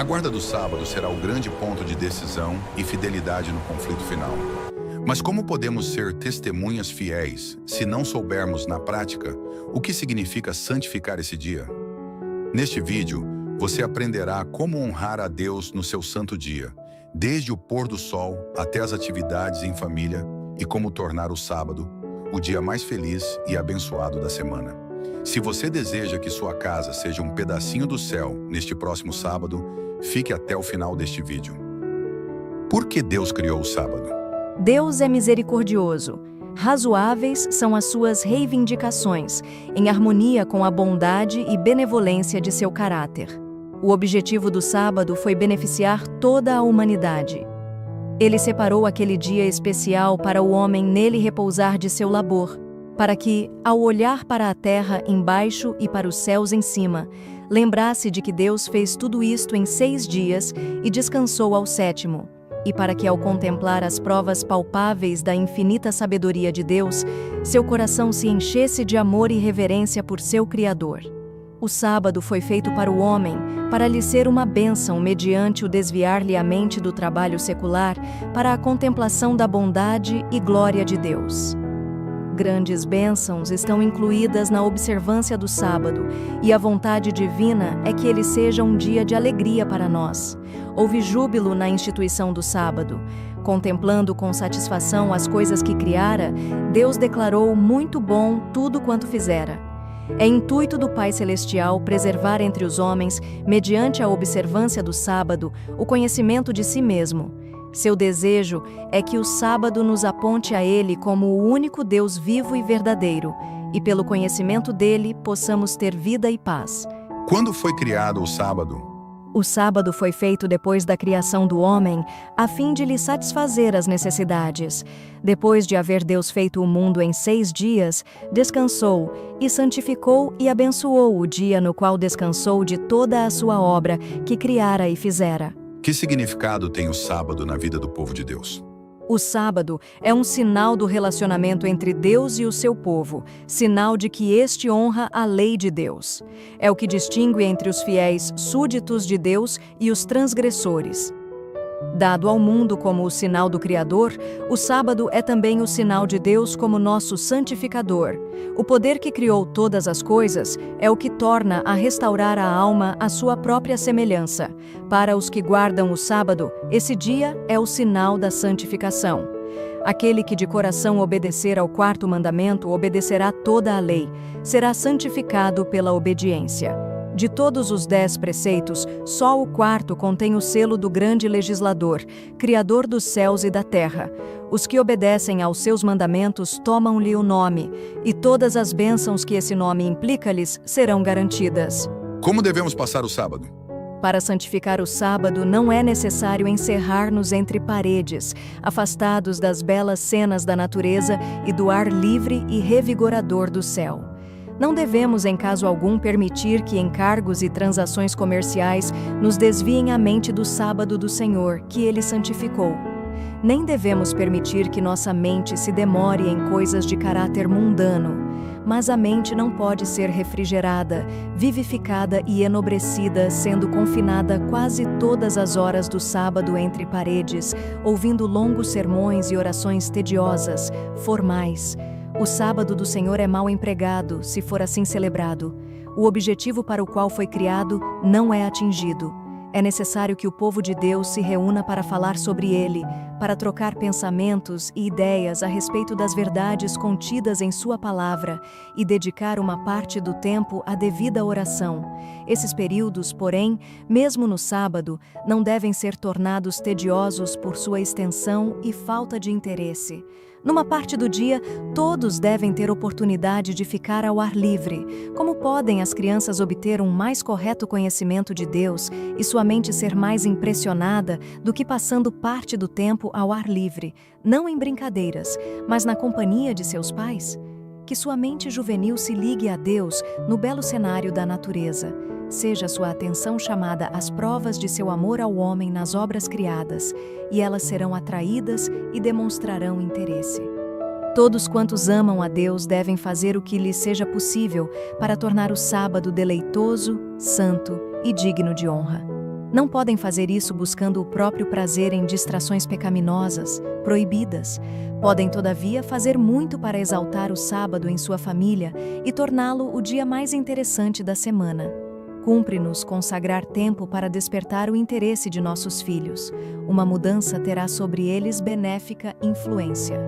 guarda do sábado será o grande ponto de decisão e fidelidade no conflito final. Mas como podemos ser testemunhas fiéis se não soubermos, na prática, o que significa santificar esse dia? Neste vídeo, você aprenderá como honrar a Deus no seu santo dia, desde o pôr do sol até as atividades em família, e como tornar o sábado o dia mais feliz e abençoado da semana. Se você deseja que sua casa seja um pedacinho do céu neste próximo sábado, fique até o final deste vídeo. Por que Deus criou o sábado? Deus é misericordioso. Razoáveis são as suas reivindicações, em harmonia com a bondade e benevolência de seu caráter. O objetivo do sábado foi beneficiar toda a humanidade. Ele separou aquele dia especial para o homem nele repousar de seu labor, para que, ao olhar para a terra embaixo e para os céus em cima, lembrasse de que Deus fez tudo isto em 6 dias e descansou ao 7º, e para que, ao contemplar as provas palpáveis da infinita sabedoria de Deus, seu coração se enchesse de amor e reverência por seu Criador. O sábado foi feito para o homem, para lhe ser uma bênção mediante o desviar-lhe a mente do trabalho secular para a contemplação da bondade e glória de Deus. Grandes bênçãos estão incluídas na observância do sábado, e a vontade divina é que ele seja um dia de alegria para nós. Houve júbilo na instituição do sábado. Contemplando com satisfação as coisas que criara, Deus declarou muito bom tudo quanto fizera. É intuito do Pai Celestial preservar entre os homens, mediante a observância do sábado, o conhecimento de si mesmo. Seu desejo é que o sábado nos aponte a Ele como o único Deus vivo e verdadeiro, e pelo conhecimento dele possamos ter vida e paz. Quando foi criado o sábado? O sábado foi feito depois da criação do homem, a fim de lhe satisfazer as necessidades. Depois de haver Deus feito o mundo em 6 dias, descansou, e santificou e abençoou o dia no qual descansou de toda a sua obra que criara e fizera. Que significado tem o sábado na vida do povo de Deus? O sábado é um sinal do relacionamento entre Deus e o seu povo, sinal de que este honra a lei de Deus. É o que distingue entre os fiéis súditos de Deus e os transgressores. Dado ao mundo como o sinal do Criador, o sábado é também o sinal de Deus como nosso santificador. O poder que criou todas as coisas é o que torna a restaurar a alma à sua própria semelhança. Para os que guardam o sábado, esse dia é o sinal da santificação. Aquele que de coração obedecer ao 4º mandamento obedecerá toda a lei, será santificado pela obediência. De todos os 10 preceitos, só o 4º contém o selo do grande legislador, Criador dos céus e da terra. Os que obedecem aos seus mandamentos tomam-lhe o nome, e todas as bênçãos que esse nome implica-lhes serão garantidas. Como devemos passar o sábado? Para santificar o sábado, não é necessário encerrar-nos entre paredes, afastados das belas cenas da natureza e do ar livre e revigorador do céu. Não devemos, em caso algum, permitir que encargos e transações comerciais nos desviem a mente do sábado do Senhor, que Ele santificou. Nem devemos permitir que nossa mente se demore em coisas de caráter mundano. Mas a mente não pode ser refrigerada, vivificada e enobrecida, sendo confinada quase todas as horas do sábado entre paredes, ouvindo longos sermões e orações tediosas, formais. O sábado do Senhor é mal empregado, se for assim celebrado. O objetivo para o qual foi criado não é atingido. É necessário que o povo de Deus se reúna para falar sobre ele, para trocar pensamentos e ideias a respeito das verdades contidas em sua palavra e dedicar uma parte do tempo à devida oração. Esses períodos, porém, mesmo no sábado, não devem ser tornados tediosos por sua extensão e falta de interesse. Numa parte do dia, todos devem ter oportunidade de ficar ao ar livre. Como podem as crianças obter um mais correto conhecimento de Deus e sua mente ser mais impressionada do que passando parte do tempo ao ar livre, não em brincadeiras, mas na companhia de seus pais? Que sua mente juvenil se ligue a Deus no belo cenário da natureza. Seja sua atenção chamada às provas de seu amor ao homem nas obras criadas, e elas serão atraídas e demonstrarão interesse. Todos quantos amam a Deus devem fazer o que lhes seja possível para tornar o sábado deleitoso, santo e digno de honra. Não podem fazer isso buscando o próprio prazer em distrações pecaminosas, proibidas. Podem, todavia, fazer muito para exaltar o sábado em sua família e torná-lo o dia mais interessante da semana. Cumpre-nos consagrar tempo para despertar o interesse de nossos filhos. Uma mudança terá sobre eles benéfica influência.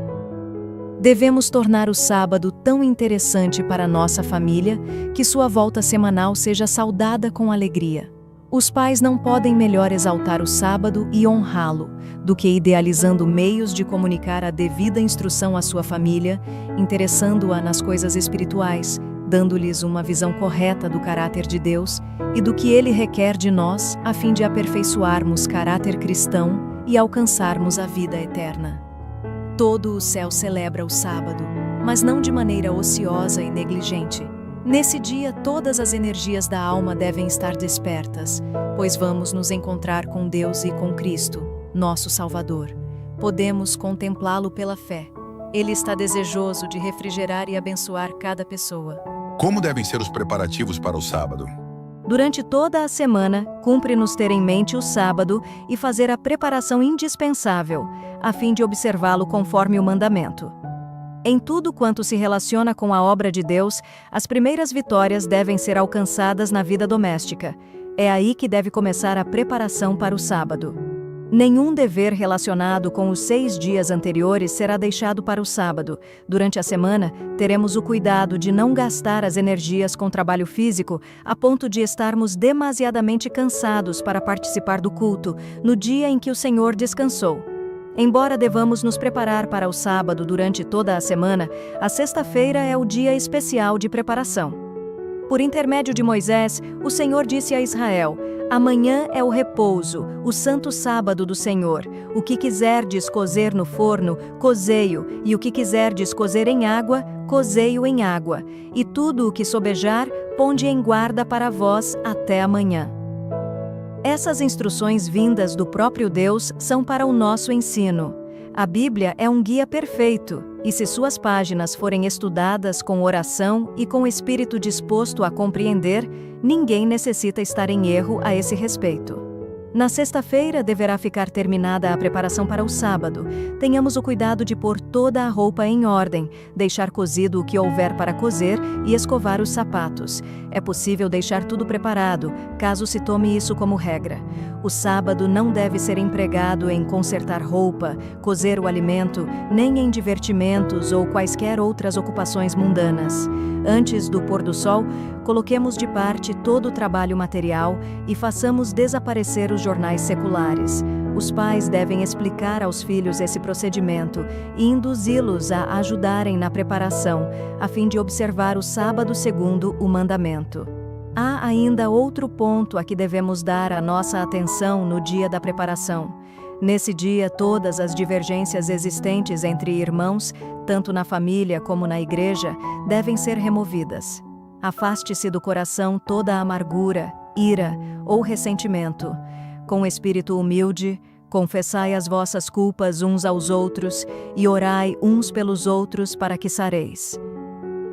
Devemos tornar o sábado tão interessante para nossa família que sua volta semanal seja saudada com alegria. Os pais não podem melhor exaltar o sábado e honrá-lo do que idealizando meios de comunicar a devida instrução à sua família, interessando-a nas coisas espirituais, dando-lhes uma visão correta do caráter de Deus e do que Ele requer de nós a fim de aperfeiçoarmos caráter cristão e alcançarmos a vida eterna. Todo o céu celebra o sábado, mas não de maneira ociosa e negligente. Nesse dia, todas as energias da alma devem estar despertas, pois vamos nos encontrar com Deus e com Cristo, nosso Salvador. Podemos contemplá-lo pela fé. Ele está desejoso de refrigerar e abençoar cada pessoa. Como devem ser os preparativos para o sábado? Durante toda a semana, cumpre-nos ter em mente o sábado e fazer a preparação indispensável, a fim de observá-lo conforme o mandamento. Em tudo quanto se relaciona com a obra de Deus, as primeiras vitórias devem ser alcançadas na vida doméstica. É aí que deve começar a preparação para o sábado. Nenhum dever relacionado com os 6 dias anteriores será deixado para o sábado. Durante a semana, teremos o cuidado de não gastar as energias com trabalho físico a ponto de estarmos demasiadamente cansados para participar do culto no dia em que o Senhor descansou. Embora devamos nos preparar para o sábado durante toda a semana, a sexta-feira é o dia especial de preparação. Por intermédio de Moisés, o Senhor disse a Israel: amanhã é o repouso, o santo sábado do Senhor. O que quiserdes cozer no forno, cozei-o, e o que quiserdes cozer em água, cozei-o em água. E tudo o que sobejar, ponde em guarda para vós até amanhã. Essas instruções vindas do próprio Deus são para o nosso ensino. A Bíblia é um guia perfeito, e se suas páginas forem estudadas com oração e com o espírito disposto a compreender, ninguém necessita estar em erro a esse respeito. Na sexta-feira deverá ficar terminada a preparação para o sábado. Tenhamos o cuidado de pôr toda a roupa em ordem, deixar cozido o que houver para cozer e escovar os sapatos. É possível deixar tudo preparado, caso se tome isso como regra. O sábado não deve ser empregado em consertar roupa, cozer o alimento, nem em divertimentos ou quaisquer outras ocupações mundanas. Antes do pôr do sol, coloquemos de parte todo o trabalho material e façamos desaparecer os jornais seculares. Os pais devem explicar aos filhos esse procedimento e induzi-los a ajudarem na preparação, a fim de observar o sábado segundo o mandamento. Há ainda outro ponto a que devemos dar a nossa atenção no dia da preparação. Nesse dia, todas as divergências existentes entre irmãos, tanto na família como na igreja, devem ser removidas. Afaste-se do coração toda a amargura, ira ou ressentimento. Com espírito humilde, confessai as vossas culpas uns aos outros e orai uns pelos outros para que sareis.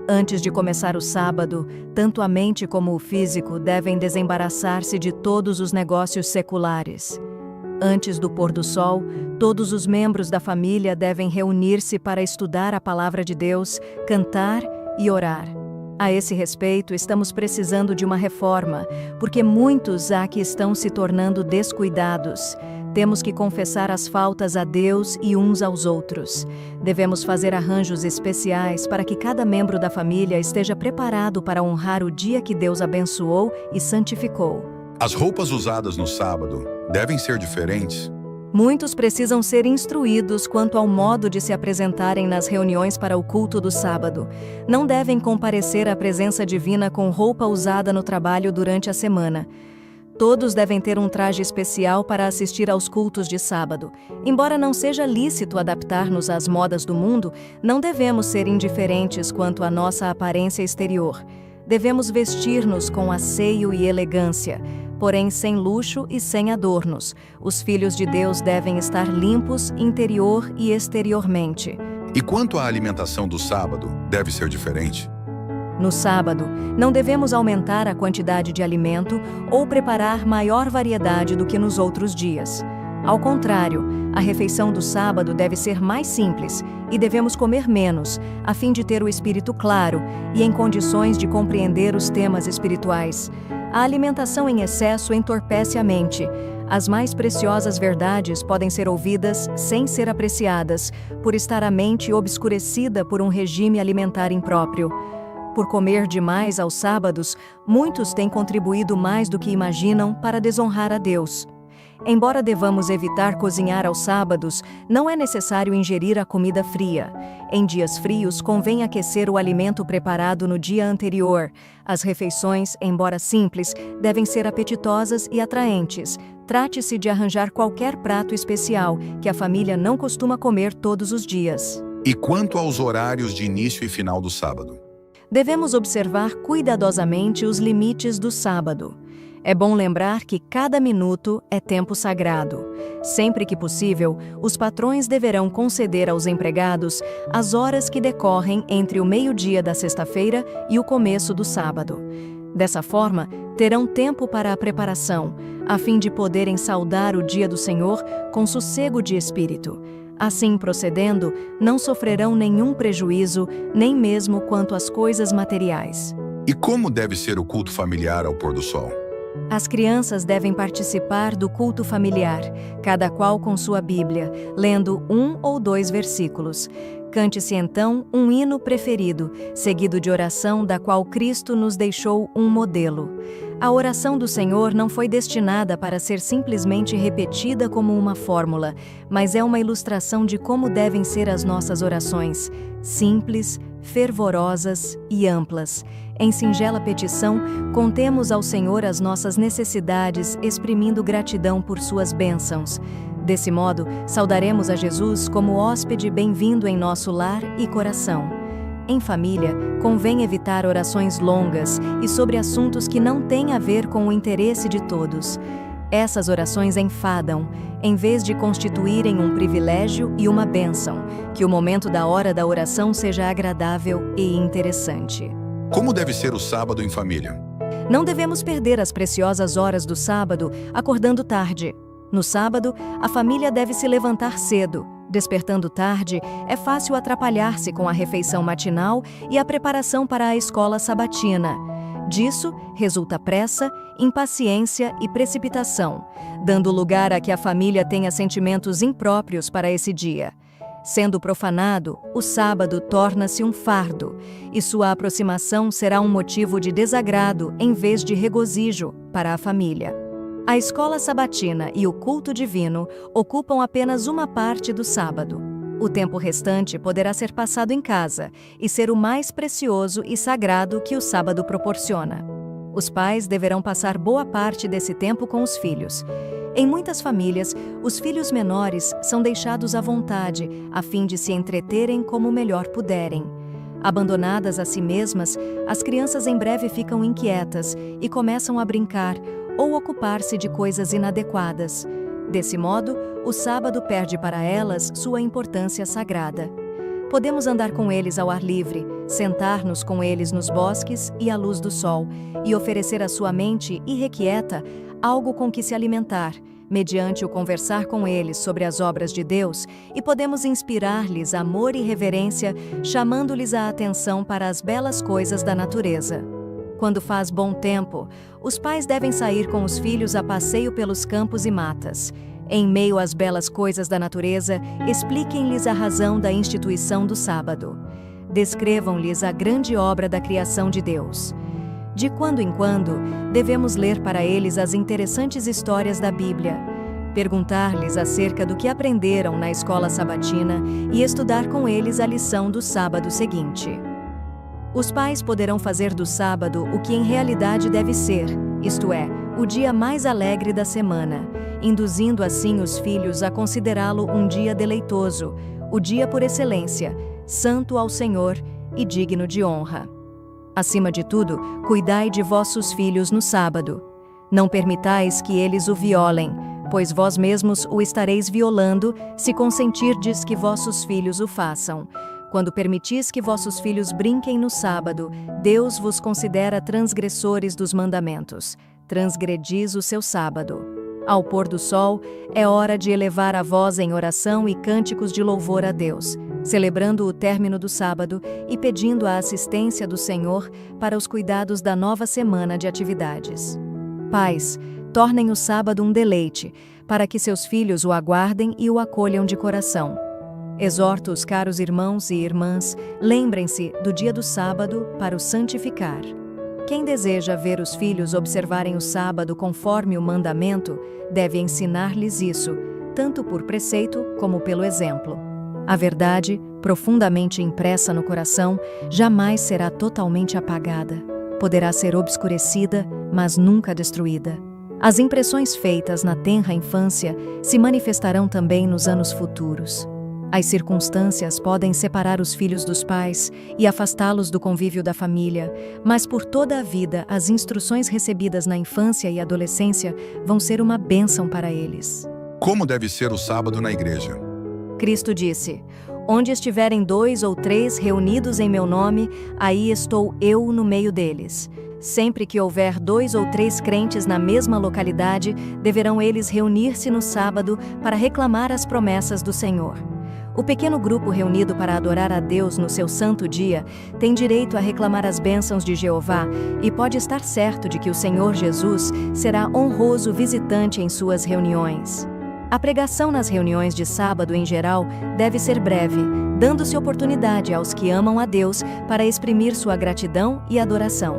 Antes de começar o sábado, tanto a mente como o físico devem desembaraçar-se de todos os negócios seculares. Antes do pôr do sol, todos os membros da família devem reunir-se para estudar a palavra de Deus, cantar e orar. A esse respeito, estamos precisando de uma reforma, porque muitos há que estão se tornando descuidados. Temos que confessar as faltas a Deus e uns aos outros. Devemos fazer arranjos especiais para que cada membro da família esteja preparado para honrar o dia que Deus abençoou e santificou. As roupas usadas no sábado devem ser diferentes? Muitos precisam ser instruídos quanto ao modo de se apresentarem nas reuniões para o culto do sábado. Não devem comparecer à presença divina com roupa usada no trabalho durante a semana. Todos devem ter um traje especial para assistir aos cultos de sábado. Embora não seja lícito adaptar-nos às modas do mundo, não devemos ser indiferentes quanto à nossa aparência exterior. Devemos vestir-nos com asseio e elegância, porém sem luxo e sem adornos. Os filhos de Deus devem estar limpos interior e exteriormente. E quanto à alimentação do sábado, deve ser diferente? No sábado, não devemos aumentar a quantidade de alimento ou preparar maior variedade do que nos outros dias. Ao contrário, a refeição do sábado deve ser mais simples e devemos comer menos, a fim de ter o espírito claro e em condições de compreender os temas espirituais. A alimentação em excesso entorpece a mente. As mais preciosas verdades podem ser ouvidas sem ser apreciadas, por estar a mente obscurecida por um regime alimentar impróprio. Por comer demais aos sábados, muitos têm contribuído mais do que imaginam para desonrar a Deus. Embora devamos evitar cozinhar aos sábados, não é necessário ingerir a comida fria. Em dias frios, convém aquecer o alimento preparado no dia anterior. As refeições, embora simples, devem ser apetitosas e atraentes. Trate-se de arranjar qualquer prato especial que a família não costuma comer todos os dias. E quanto aos horários de início e final do sábado? Devemos observar cuidadosamente os limites do sábado. É bom lembrar que cada minuto é tempo sagrado. Sempre que possível, os patrões deverão conceder aos empregados as horas que decorrem entre o meio-dia da sexta-feira e o começo do sábado. Dessa forma, terão tempo para a preparação, a fim de poderem saudar o dia do Senhor com sossego de espírito. Assim procedendo, não sofrerão nenhum prejuízo, nem mesmo quanto às coisas materiais. E como deve ser o culto familiar ao pôr do sol? As crianças devem participar do culto familiar, cada qual com sua Bíblia, lendo 1 ou 2 versículos. Cante-se então um hino preferido, seguido de oração da qual Cristo nos deixou um modelo. A oração do Senhor não foi destinada para ser simplesmente repetida como uma fórmula, mas é uma ilustração de como devem ser as nossas orações, simples, fervorosas e amplas. Em singela petição, contemos ao Senhor as nossas necessidades, exprimindo gratidão por suas bênçãos. Desse modo, saudaremos a Jesus como hóspede bem-vindo em nosso lar e coração. Em família, convém evitar orações longas e sobre assuntos que não têm a ver com o interesse de todos. Essas orações enfadam, em vez de constituírem um privilégio e uma bênção, que o momento da hora da oração seja agradável e interessante. Como deve ser o sábado em família? Não devemos perder as preciosas horas do sábado acordando tarde. No sábado, a família deve se levantar cedo. Despertando tarde, é fácil atrapalhar-se com a refeição matinal e a preparação para a escola sabatina. Disso, resulta pressa, impaciência e precipitação, dando lugar a que a família tenha sentimentos impróprios para esse dia. Sendo profanado, o sábado torna-se um fardo, e sua aproximação será um motivo de desagrado em vez de regozijo para a família. A escola sabatina e o culto divino ocupam apenas uma parte do sábado. O tempo restante poderá ser passado em casa e ser o mais precioso e sagrado que o sábado proporciona. Os pais deverão passar boa parte desse tempo com os filhos. Em muitas famílias, os filhos menores são deixados à vontade, a fim de se entreterem como melhor puderem. Abandonadas a si mesmas, as crianças em breve ficam inquietas e começam a brincar ou ocupar-se de coisas inadequadas. Desse modo, o sábado perde para elas sua importância sagrada. Podemos andar com eles ao ar livre, sentar-nos com eles nos bosques e à luz do sol, e oferecer à sua mente irrequieta algo com que se alimentar, mediante o conversar com eles sobre as obras de Deus, e podemos inspirar-lhes amor e reverência, chamando-lhes a atenção para as belas coisas da natureza. Quando faz bom tempo, os pais devem sair com os filhos a passeio pelos campos e matas. Em meio às belas coisas da natureza, expliquem-lhes a razão da instituição do sábado. Descrevam-lhes a grande obra da criação de Deus. De quando em quando, devemos ler para eles as interessantes histórias da Bíblia, perguntar-lhes acerca do que aprenderam na escola sabatina e estudar com eles a lição do sábado seguinte. Os pais poderão fazer do sábado o que em realidade deve ser, isto é, o dia mais alegre da semana, induzindo assim os filhos a considerá-lo um dia deleitoso, o dia por excelência, santo ao Senhor e digno de honra. Acima de tudo, cuidai de vossos filhos no sábado. Não permitais que eles o violem, pois vós mesmos o estareis violando se consentirdes que vossos filhos o façam. Quando permitis que vossos filhos brinquem no sábado, Deus vos considera transgressores dos mandamentos. Transgredis o seu sábado. Ao pôr do sol, é hora de elevar a voz em oração e cânticos de louvor a Deus, celebrando o término do sábado e pedindo a assistência do Senhor para os cuidados da nova semana de atividades. Pais, tornem o sábado um deleite, para que seus filhos o aguardem e o acolham de coração. Exorto os caros irmãos e irmãs, lembrem-se do dia do sábado para o santificar. Quem deseja ver os filhos observarem o sábado conforme o mandamento, deve ensinar-lhes isso, tanto por preceito como pelo exemplo. A verdade, profundamente impressa no coração, jamais será totalmente apagada. Poderá ser obscurecida, mas nunca destruída. As impressões feitas na tenra infância se manifestarão também nos anos futuros. As circunstâncias podem separar os filhos dos pais e afastá-los do convívio da família, mas por toda a vida as instruções recebidas na infância e adolescência vão ser uma bênção para eles. Como deve ser o sábado na igreja? Cristo disse: "Onde estiverem 2 ou 3 reunidos em meu nome, aí estou eu no meio deles." Sempre que houver 2 ou 3 crentes na mesma localidade, deverão eles reunir-se no sábado para reclamar as promessas do Senhor. O pequeno grupo reunido para adorar a Deus no seu santo dia tem direito a reclamar as bênçãos de Jeová e pode estar certo de que o Senhor Jesus será honroso visitante em suas reuniões. A pregação nas reuniões de sábado em geral deve ser breve, dando-se oportunidade aos que amam a Deus para exprimir sua gratidão e adoração.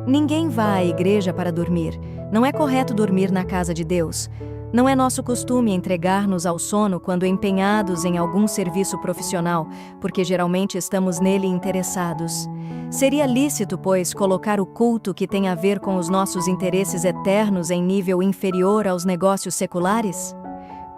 Ninguém vá à igreja para dormir. Não é correto dormir na casa de Deus. Não é nosso costume entregar-nos ao sono quando empenhados em algum serviço profissional, porque geralmente estamos nele interessados. Seria lícito, pois, colocar o culto que tem a ver com os nossos interesses eternos em nível inferior aos negócios seculares?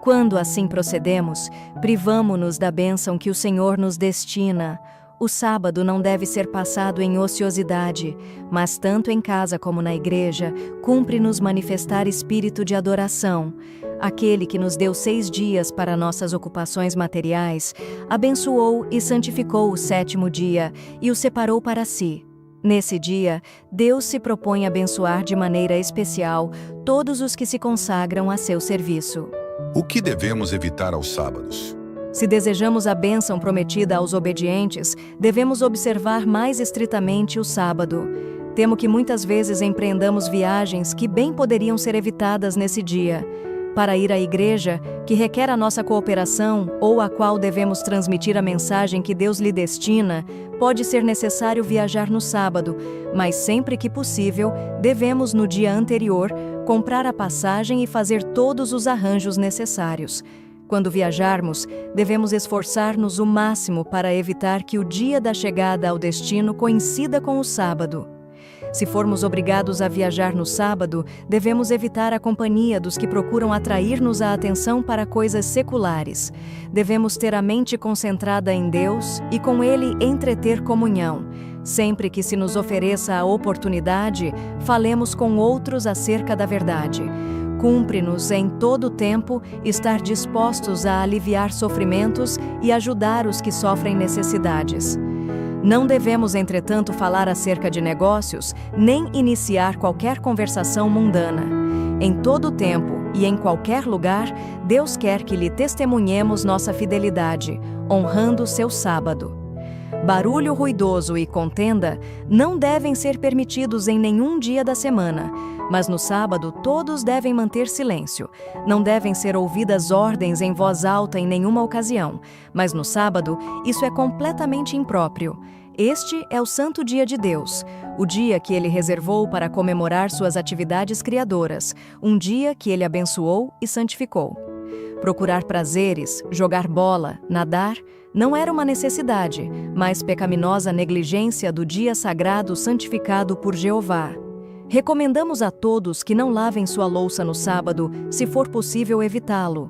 Quando assim procedemos, privamo-nos da bênção que o Senhor nos destina. O sábado não deve ser passado em ociosidade, mas tanto em casa como na igreja, cumpre-nos manifestar espírito de adoração. Aquele que nos deu 6 dias para nossas ocupações materiais, abençoou e santificou o 7º dia e o separou para si. Nesse dia, Deus se propõe abençoar de maneira especial todos os que se consagram a seu serviço. O que devemos evitar aos sábados? Se desejamos a bênção prometida aos obedientes, devemos observar mais estritamente o sábado. Temo que muitas vezes empreendamos viagens que bem poderiam ser evitadas nesse dia. Para ir à igreja, que requer a nossa cooperação ou a qual devemos transmitir a mensagem que Deus lhe destina, pode ser necessário viajar no sábado, mas sempre que possível, devemos no dia anterior comprar a passagem e fazer todos os arranjos necessários. Quando viajarmos, devemos esforçar-nos o máximo para evitar que o dia da chegada ao destino coincida com o sábado. Se formos obrigados a viajar no sábado, devemos evitar a companhia dos que procuram atrair-nos a atenção para coisas seculares. Devemos ter a mente concentrada em Deus e com Ele entreter comunhão. Sempre que se nos ofereça a oportunidade, falemos com outros acerca da verdade. Cumpre-nos em todo o tempo estar dispostos a aliviar sofrimentos e ajudar os que sofrem necessidades. Não devemos, entretanto, falar acerca de negócios, nem iniciar qualquer conversação mundana. Em todo o tempo e em qualquer lugar, Deus quer que lhe testemunhemos nossa fidelidade, honrando seu sábado. Barulho ruidoso e contenda não devem ser permitidos em nenhum dia da semana, mas no sábado todos devem manter silêncio. Não devem ser ouvidas ordens em voz alta em nenhuma ocasião, mas no sábado isso é completamente impróprio. Este é o santo dia de Deus, o dia que Ele reservou para comemorar suas atividades criadoras, um dia que Ele abençoou e santificou. Procurar prazeres, jogar bola, nadar, não era uma necessidade, mas pecaminosa negligência do dia sagrado santificado por Jeová. Recomendamos a todos que não lavem sua louça no sábado, se for possível evitá-lo.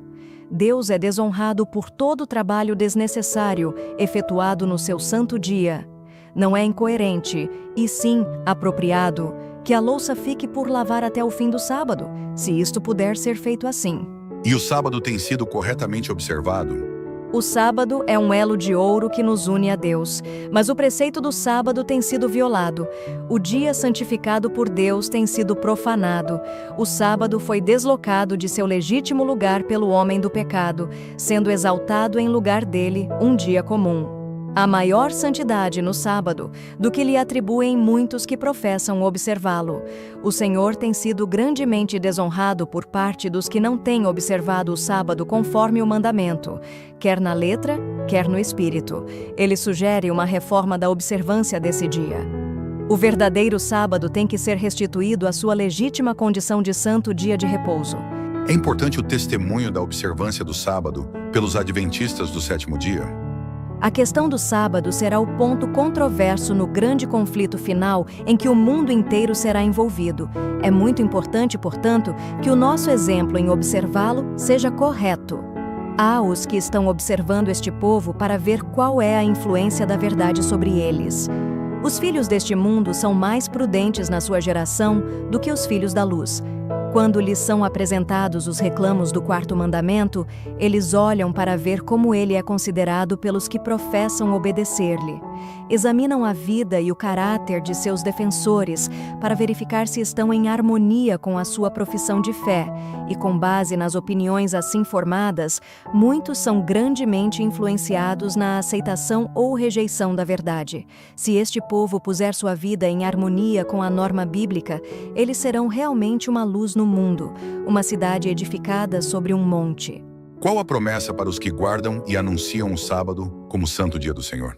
Deus é desonrado por todo o trabalho desnecessário efetuado no seu santo dia. Não é incoerente, e sim apropriado, que a louça fique por lavar até o fim do sábado, se isto puder ser feito assim. E o sábado tem sido corretamente observado? O sábado é um elo de ouro que nos une a Deus, mas o preceito do sábado tem sido violado. O dia santificado por Deus tem sido profanado. O sábado foi deslocado de seu legítimo lugar pelo homem do pecado, sendo exaltado em lugar dele um dia comum. Há maior santidade no sábado do que lhe atribuem muitos que professam observá-lo. O Senhor tem sido grandemente desonrado por parte dos que não têm observado o sábado conforme o mandamento, quer na letra, quer no espírito. Ele sugere uma reforma da observância desse dia. O verdadeiro sábado tem que ser restituído à sua legítima condição de santo dia de repouso. É importante o testemunho da observância do sábado pelos adventistas do sétimo dia. A questão do sábado será o ponto controverso no grande conflito final em que o mundo inteiro será envolvido. É muito importante, portanto, que o nosso exemplo em observá-lo seja correto. Há os que estão observando este povo para ver qual é a influência da verdade sobre eles. Os filhos deste mundo são mais prudentes na sua geração do que os filhos da luz. Quando lhes são apresentados os reclamos do quarto mandamento, eles olham para ver como ele é considerado pelos que professam obedecer-lhe. Examinam a vida e o caráter de seus defensores para verificar se estão em harmonia com a sua profissão de fé, e com base nas opiniões assim formadas, muitos são grandemente influenciados na aceitação ou rejeição da verdade. Se este povo puser sua vida em harmonia com a norma bíblica, eles serão realmente uma luz no mundo, uma cidade edificada sobre um monte. Qual a promessa para os que guardam e anunciam o sábado como santo dia do Senhor?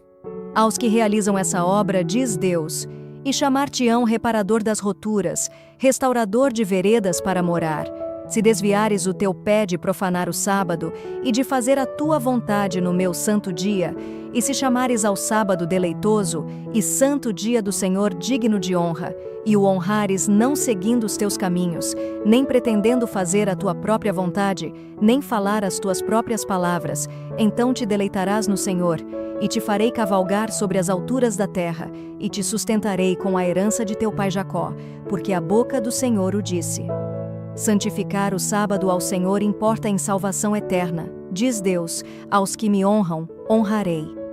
Aos que realizam essa obra, diz Deus, e chamar-te-ão reparador das roturas, restaurador de veredas para morar. Se desviares o teu pé de profanar o sábado e de fazer a tua vontade no meu santo dia, e se chamares ao sábado deleitoso e santo dia do Senhor digno de honra, e o honrares não seguindo os teus caminhos, nem pretendendo fazer a tua própria vontade, nem falar as tuas próprias palavras, então te deleitarás no Senhor, e te farei cavalgar sobre as alturas da terra, e te sustentarei com a herança de teu pai Jacó, porque a boca do Senhor o disse. Santificar o sábado ao Senhor importa em salvação eterna. Diz Deus, aos que me honram, honrarei.